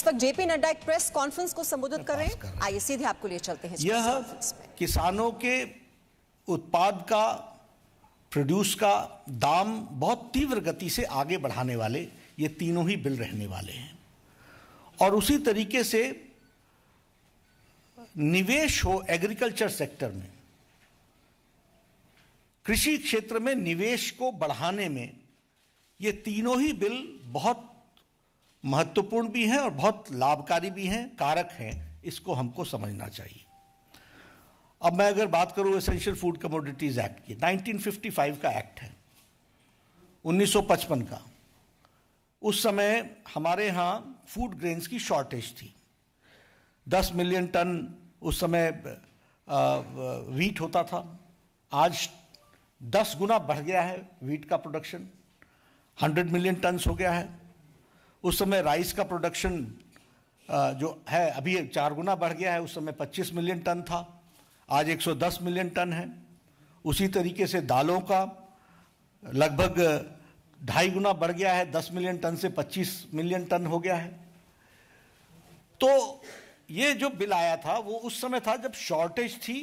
वक्त जेपी नड्डा एक press conference को संबोधित कर रहे हैं। आइए सीधे आपको लिए चलते हैं। यह किसानों के उत्पाद का, प्रोड्यूस का दाम बहुत तीव्र गति से आगे बढ़ाने वाले ये तीनों ही बिल रहने वाले हैं। और उसी तरीके से निवेश हो एग्रीकल्चर सेक्टर में, कृषि क्षेत्र में निवेश को बढ़ाने में ये तीनों ही बिल बहुत महत्वपूर्ण भी हैं और बहुत लाभकारी भी हैं, कारक हैं। इसको हमको समझना चाहिए। अब मैं अगर बात करूं एसेंशियल फूड कमोडिटीज एक्ट की, 1955 का एक्ट है, 1955 का। उस समय हमारे यहाँ फूड ग्रेन्स की शॉर्टेज थी। 10 मिलियन टन उस समय वीट होता था। आज 10 गुना बढ़ गया है वीट का प्रोडक्शन, 100 मिलियन टन हो गया है। उस समय राइस का प्रोडक्शन जो है अभी 4 गुना बढ़ गया है। उस समय 25 मिलियन टन था, आज 110 मिलियन टन है। उसी तरीके से दालों का लगभग 2.5 गुना बढ़ गया है, 10 मिलियन टन से 25 मिलियन टन हो गया है। तो ये जो बिल आया था वो उस समय था जब शॉर्टेज थी,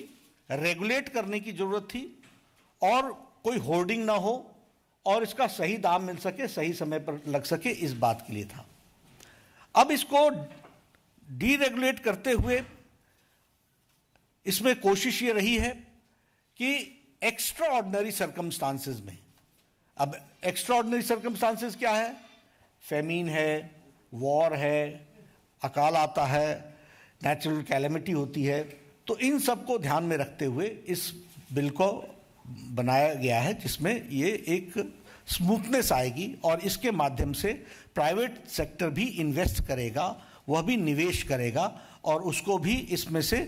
रेगुलेट करने की जरूरत थी और कोई होर्डिंग ना हो और इसका सही दाम मिल सके, सही समय पर लग सके, इस बात के लिए था। अब इसको डीरेगुलेट करते हुए इसमें कोशिश ये रही है कि एक्स्ट्रा ऑर्डिनरी सर्कमस्टांसेस में, अब एक्स्ट्रा ऑर्डिनरी सर्कमस्टांसेस क्या है? फेमीन है, वॉर है, अकाल आता है, नेचुरल कैलेमिटी होती है। तो इन सबको ध्यान में रखते हुए इस बिल को बनाया गया है, जिसमें ये एक स्मूथनेस आएगी और इसके माध्यम से प्राइवेट सेक्टर भी इन्वेस्ट करेगा, वह भी निवेश करेगा और उसको भी इसमें से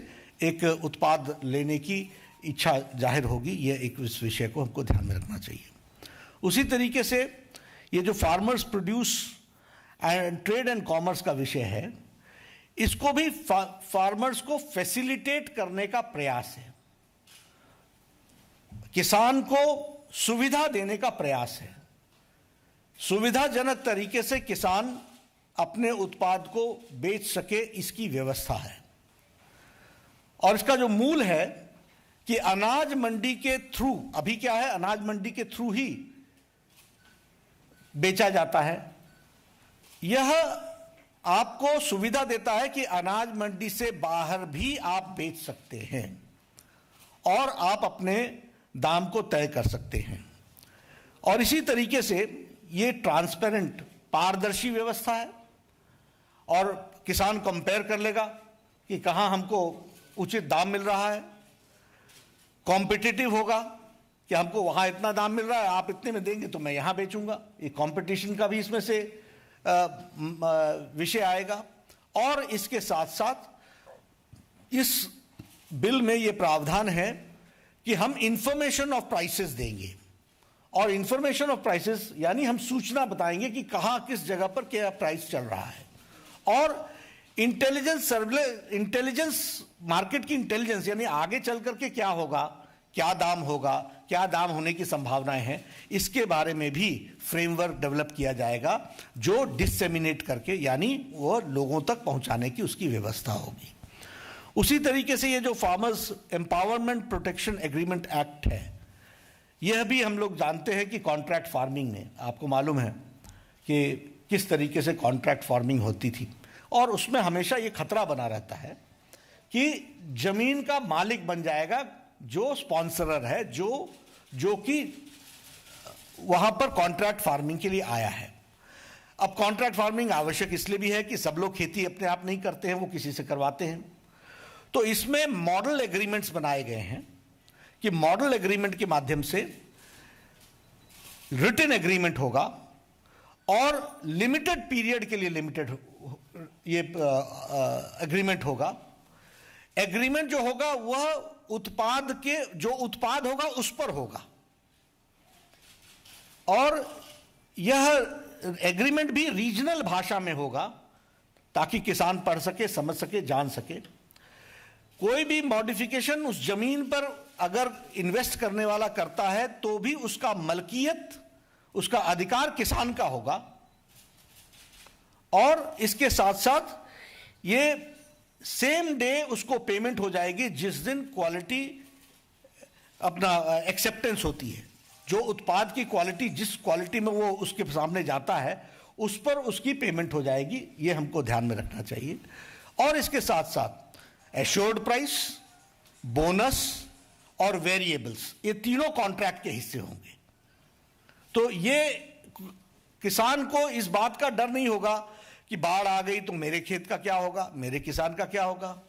एक उत्पाद लेने की इच्छा जाहिर होगी। यह एक इस विषय को हमको ध्यान में रखना चाहिए। उसी तरीके से ये जो farmers produce and trade and commerce का विषय है, इसको भी फार्मर्स को फैसिलिटेट करने का प्रयास है, किसान को सुविधा देने का प्रयास है। सुविधाजनक तरीके से किसान अपने उत्पाद को बेच सके, इसकी व्यवस्था है। और इसका जो मूल है कि अनाज मंडी के थ्रू, अभी क्या है, अनाज मंडी के थ्रू ही बेचा जाता है। यह आपको सुविधा देता है कि अनाज मंडी से बाहर भी आप बेच सकते हैं और आप अपने दाम को तय कर सकते हैं। और इसी तरीके से ये ट्रांसपेरेंट, पारदर्शी व्यवस्था है और किसान कंपेयर कर लेगा कि कहां हमको उचित दाम मिल रहा है। कॉम्पिटिटिव होगा कि हमको वहां इतना दाम मिल रहा है, आप इतने में देंगे तो मैं यहां बेचूंगा। ये कंपटीशन का भी इसमें से विषय आएगा। और इसके साथ साथ इस बिल में ये प्रावधान है कि हम इंफॉर्मेशन ऑफ प्राइसेस देंगे। और इंफॉर्मेशन ऑफ प्राइसेस यानी हम सूचना बताएंगे कि कहां किस जगह पर क्या प्राइस चल रहा है। और इंटेलिजेंस, मार्केट की इंटेलिजेंस, यानी आगे चल करके क्या होगा, क्या दाम होगा, क्या दाम होने की संभावनाएं हैं, इसके बारे में भी फ्रेमवर्क डेवलप किया जाएगा, जो डिसेमिनेट करके, यानी वो लोगों तक पहुंचाने की उसकी व्यवस्था होगी। उसी तरीके से ये जो farmers empowerment protection agreement act है, यह भी हम लोग जानते हैं कि कॉन्ट्रैक्ट फार्मिंग में, आपको मालूम है कि किस तरीके से कॉन्ट्रैक्ट फार्मिंग होती थी। और उसमें हमेशा ये खतरा बना रहता है कि जमीन का मालिक बन जाएगा जो स्पॉन्सरर है, जो कि वहां पर कॉन्ट्रैक्ट फार्मिंग के लिए आया है। अब कॉन्ट्रैक्ट फार्मिंग आवश्यक इसलिए भी है कि सब लोग खेती अपने आप नहीं करते हैं, वो किसी से करवाते हैं। तो इसमें मॉडल एग्रीमेंट्स बनाए गए हैं कि मॉडल एग्रीमेंट के माध्यम से रिटन एग्रीमेंट होगा और लिमिटेड पीरियड के लिए लिमिटेड ये एग्रीमेंट होगा। एग्रीमेंट जो होगा वह उत्पाद के, जो उत्पाद होगा उस पर होगा। और यह एग्रीमेंट भी रीजनल भाषा में होगा ताकि किसान पढ़ सके, समझ सके, जान सके। कोई भी मॉडिफिकेशन उस जमीन पर अगर इन्वेस्ट करने वाला करता है तो भी उसका मलकियत, उसका अधिकार किसान का होगा। और इसके साथ साथ ये सेम डे उसको पेमेंट हो जाएगी जिस दिन क्वालिटी अपना एक्सेप्टेंस होती है। जो उत्पाद की क्वालिटी, जिस क्वालिटी में वो उसके सामने जाता है, उस पर उसकी पेमेंट हो जाएगी। ये हमको ध्यान में रखना चाहिए। और इसके साथ साथ एश्योर्ड प्राइस, बोनस और वेरिएबल्स, ये तीनों कॉन्ट्रैक्ट के हिस्से होंगे। तो ये किसान को इस बात का डर नहीं होगा कि बाढ़ आ गई तो मेरे खेत का क्या होगा, मेरे किसान का क्या होगा,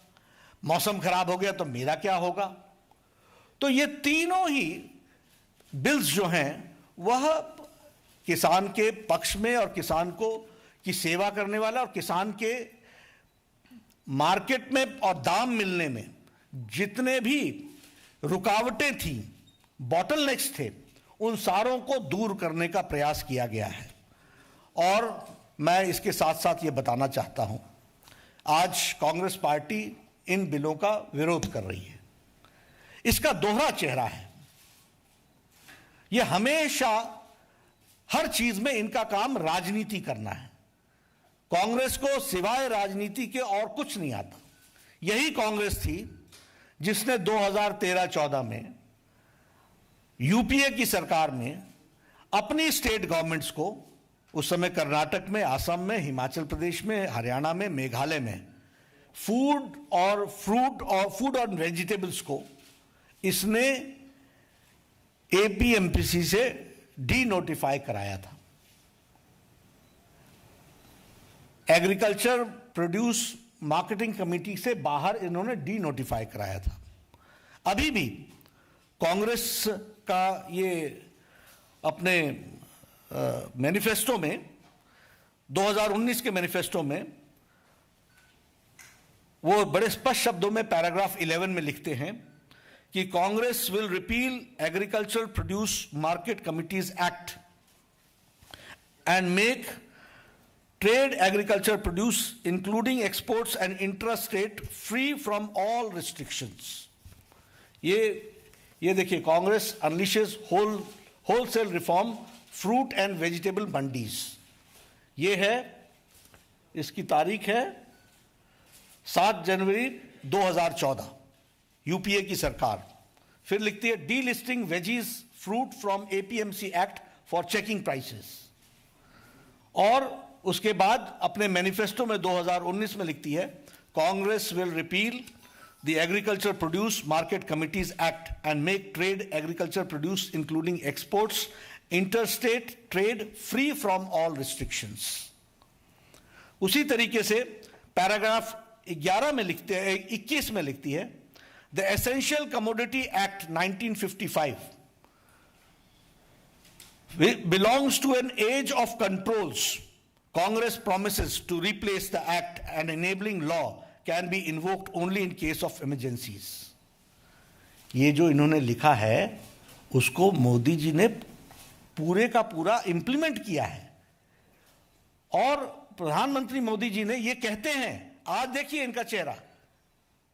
मौसम खराब हो गया तो मेरा क्या होगा। तो ये तीनों ही बिल्स जो हैं वह किसान के पक्ष में और किसान को की सेवा करने वाला, और किसान के मार्केट में और दाम मिलने में जितने भी रुकावटें थी, बॉटलनेक्स थे, उन सारों को दूर करने का प्रयास किया गया है। और मैं इसके साथ साथ ये बताना चाहता हूं, आज कांग्रेस पार्टी इन बिलों का विरोध कर रही है। इसका दोहरा चेहरा है। यह हमेशा हर चीज में इनका काम राजनीति करना है। कांग्रेस को सिवाय राजनीति के और कुछ नहीं आता। यही कांग्रेस थी जिसने 2013-14 में यूपीए की सरकार में अपनी स्टेट गवर्नमेंट्स को, उस समय कर्नाटक में, असम में, हिमाचल प्रदेश में, हरियाणा में, मेघालय में फूड और वेजिटेबल्स को इसने एपीएमसी से डी नोटिफाई कराया था। एग्रीकल्चर प्रोड्यूस मार्केटिंग कमेटी से बाहर इन्होंने डी नोटिफाई कराया था। अभी भी कांग्रेस का ये अपने मैनिफेस्टो में, 2019 के मैनिफेस्टो में वो बड़े स्पष्ट शब्दों में पैराग्राफ 11 में लिखते हैं कि Congress will repeal agriculture produce market committees act and make trade agriculture produce including exports and intra state free from all restrictions. ये देखिए, Congress unleashes wholesale reform fruit and vegetable mandis. ये है, इसकी तारीख है 7 जनवरी 2014, यूपीए की सरकार। फिर लिखती है D listing veggies fruit from APMC act for checking prices. और उसके बाद अपने मैनिफेस्टो में 2019 में लिखती है Congress will repeal the agriculture produce market committees act and make trade agriculture produce including exports interstate trade free from all restrictions. उसी तरीके से पैराग्राफ 11 में लिखते हैं, 21 में लिखती है the essential commodity act 1955 belongs to an age of controls. Congress promises to replace the act and enabling law can be invoked only in case of emergencies. ये जो इन्होंने लिखा है उसको मोदी जी ने पूरे का पूरा इंप्लीमेंट किया है। और प्रधानमंत्री मोदी जी ने ये कहते हैं, आज देखिए इनका चेहरा,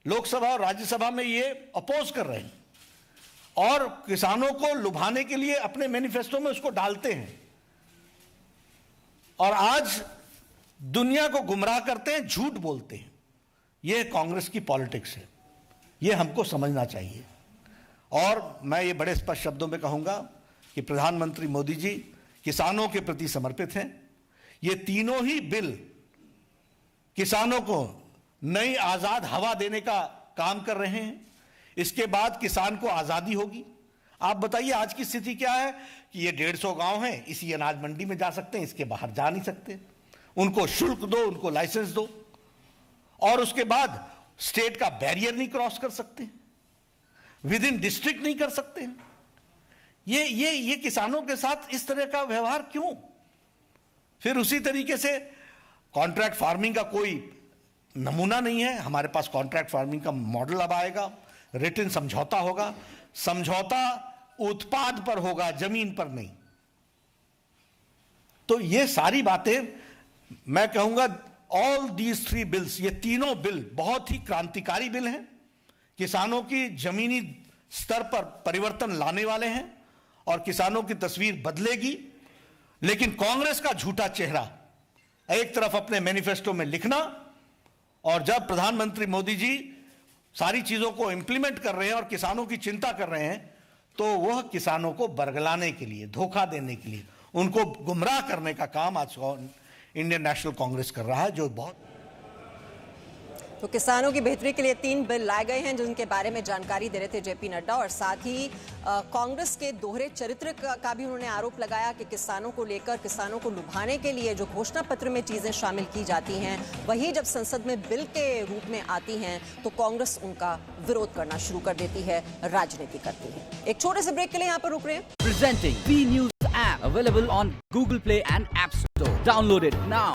लोकसभा और राज्यसभा में ये अपोज कर रहे हैं और किसानों को लुभाने के लिए अपने मैनिफेस्टो में उसको डालते हैं और आज दुनिया को गुमराह करते हैं, झूठ बोलते हैं। यह कांग्रेस की पॉलिटिक्स है, यह हमको समझना चाहिए। और मैं ये बड़े स्पष्ट शब्दों में कहूंगा कि प्रधानमंत्री मोदी जी किसानों के प्रति समर्पित हैं। ये तीनों ही बिल किसानों को नई आजाद हवा देने का काम कर रहे हैं। इसके बाद किसान को आजादी होगी। आप बताइए आज की स्थिति क्या है कि ये 150 गांव हैं, इसी अनाज मंडी में जा सकते हैं, इसके बाहर जा नहीं सकते। उनको शुल्क दो, उनको लाइसेंस दो, और उसके बाद स्टेट का बैरियर नहीं क्रॉस कर सकते, विद इन डिस्ट्रिक्ट नहीं कर सकते। ये किसानों के साथ इस तरह का व्यवहार क्यों? फिर उसी तरीके से कॉन्ट्रैक्ट फार्मिंग का कोई नमूना नहीं है। हमारे पास कॉन्ट्रैक्ट फार्मिंग का मॉडल अब आएगा, रिटन समझौता होगा, समझौता उत्पाद पर होगा, जमीन पर नहीं। तो ये सारी बातें मैं कहूंगा, ऑल दीज 3 बिल्स, ये तीनों बिल बहुत ही क्रांतिकारी बिल हैं, किसानों की जमीनी स्तर पर परिवर्तन लाने वाले हैं और किसानों की तस्वीर बदलेगी। लेकिन कांग्रेस का झूठा चेहरा, एक तरफ अपने मैनिफेस्टो में लिखना और जब प्रधानमंत्री मोदी जी सारी चीजों को इंप्लीमेंट कर रहे हैं और किसानों की चिंता कर रहे हैं, तो वह किसानों को बरगलाने के लिए, धोखा देने के लिए, उनको गुमराह करने का काम आज इंडियन नेशनल कांग्रेस कर रहा है, जो बहुत। तो किसानों की बेहतरी के लिए 3 बिल लाए गए हैं, जिनके बारे में जानकारी दे रहे थे जेपी नड्डा। और साथ ही कांग्रेस के दोहरे चरित्र का भी उन्होंने आरोप लगाया कि किसानों को लेकर, किसानों को लुभाने के लिए जो घोषणा पत्र में चीजें शामिल की जाती हैं, वही जब संसद में बिल के रूप में आती हैं तो कांग्रेस उनका विरोध करना शुरू कर देती है, राजनीति करती है। एक छोटे से ब्रेक के लिए यहाँ पर रुक रहे हैं। Presenting B News app available on Google Play and App Store. Download it now.